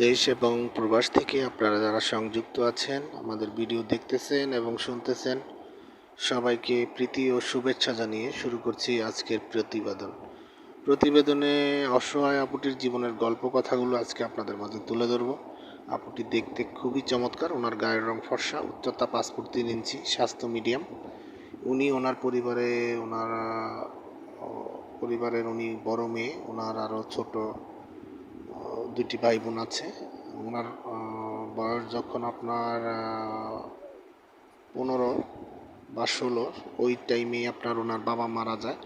দেশ এবং প্রবাস থেকে আপনারা যারা সংযুক্ত আছেন, আমাদের ভিডিও দেখতেছেন এবং শুনতেছেন, সবাইকে প্রীতি ও শুভেচ্ছা জানিয়ে শুরু করছি আজকের প্রতিবেদনে অসহায় আপুটির জীবনের গল্প কথাগুলো আজকে আপনাদের মাঝে তুলে ধরব। আপুটি দেখতে খুবই চমৎকার। ওনার গায়ের রং ফর্সা, উচ্চতা 5 ফুট 3 ইঞ্চি, স্বাস্থ্য মিডিয়াম। উনি ওনার পরিবারের উনি বড় মেয়ে। ওনার আরও ছোট দুটি ভাই বোন আছে। ওনার বয়স যখন আপনার 15 বা 16, ওই টাইমেই আপনার ওনার বাবা মারা যায়।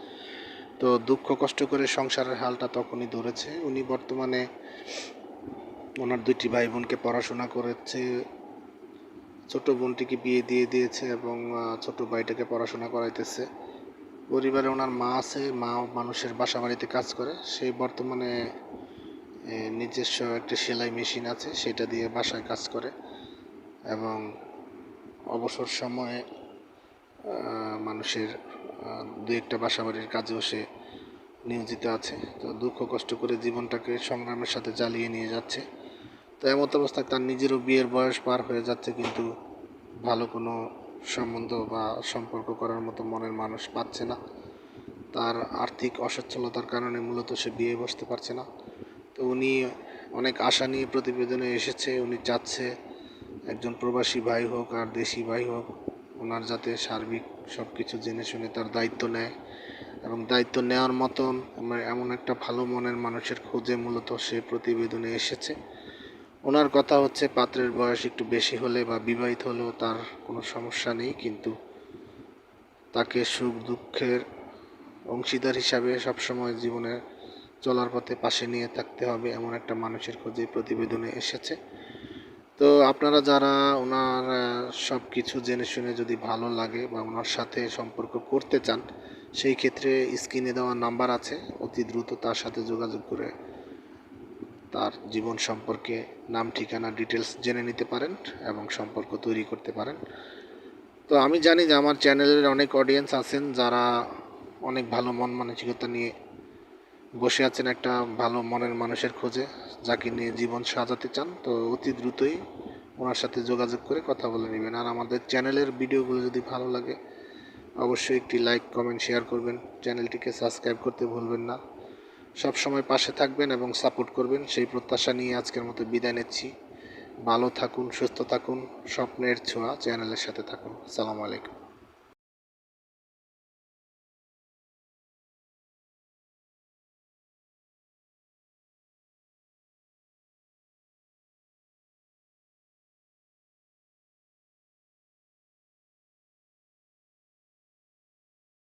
তো দুঃখ কষ্ট করে সংসারের হালটা তখনই ধরেছে। উনি বর্তমানে ওনার দুটি ভাই বোনকে পড়াশোনা করেছে, ছোট বোনটিকে বিয়ে দিয়ে দিয়েছে এবং ছোট ভাইটাকে পড়াশোনা করাইতেছে। পরিবারে ওনার মা আছে, মা মানুষের বাসা বাড়িতে কাজ করে। সেই বর্তমানে নিজস্ব একটা সেলাই মেশিন আছে, সেটা দিয়ে বাসায় কাজ করে এবং অবসর সময়ে মানুষের দু একটা বাসা বাড়ির কাজেও সে নিয়োজিত আছে। তো দুঃখ কষ্ট করে জীবনটাকে সংগ্রামের সাথে চালিয়ে নিয়ে যাচ্ছে। তো এমত অবস্থায় তার নিজেরও বিয়ের বয়স পার হয়ে যাচ্ছে, কিন্তু ভালো কোনো সম্বন্ধ বা সম্পর্ক করার মতো মনের মানুষ পাচ্ছে না। তার আর্থিক অসচ্ছলতার কারণে মূলত সে বিয়ে বসতে পারছে না। তো উনি অনেক আশা নিয়ে প্রতিবেদনে এসেছে। উনি চাচ্ছে একজন প্রবাসী ভাই হোক আর দেশি ভাই হোক, ওনার যাতে সার্বিক সব কিছু জেনে শুনে তার দায়িত্ব নেয় এবং দায়িত্ব নেওয়ার মতন এমন একটা ভালো মনের মানুষের খোঁজে মূলত সে প্রতিবেদনে এসেছে। ওনার কথা হচ্ছে, পাত্রের বয়স একটু বেশি হলে বা বিবাহিত হলেও তার কোনো সমস্যা নেই, কিন্তু তাকে সুখ দুঃখের অংশীদার হিসাবে সবসময় জীবনে চলার পথে পাশে নিয়ে থাকতে হবে, এমন একটা মানুষের খোঁজে প্রতিবেদনে এসেছে। তো আপনারা যারা ওনার সব কিছু জেনে শুনে যদি ভালো লাগে বা ওনার সাথে সম্পর্ক করতে চান, সেই ক্ষেত্রে স্ক্রিনে দেওয়া নাম্বার আছে, অতি দ্রুত তার সাথে যোগাযোগ করে তার জীবন সম্পর্কে নাম ঠিকানা ডিটেলস জেনে নিতে পারেন এবং সম্পর্ক তৈরি করতে পারেন। তো আমি জানি যে আমার চ্যানেলের অনেক অডিয়েন্স আছেন যারা অনেক ভালো মন মানসিকতা নিয়ে বসে আছেন একটা ভালো মনের মানুষের খোঁজে, যাকে নিয়ে জীবন সাজাতে চান। তো অতি দ্রুতই ওনার সাথে যোগাযোগ করে কথা বলে নেবেন। আর আমাদের চ্যানেলের ভিডিওগুলো যদি ভালো লাগে, অবশ্যই একটি লাইক কমেন্ট শেয়ার করবেন, চ্যানেলটিকে সাবস্ক্রাইব করতে ভুলবেন না। সব সময় পাশে থাকবেন এবং সাপোর্ট করবেন, সেই প্রত্যাশা নিয়ে আজকের মতো বিদায় নিচ্ছি। ভালো থাকুন, সুস্থ থাকুন, স্বপ্নের ছোঁয়া চ্যানেলের সাথে থাকুন। আসসালামু আলাইকুম।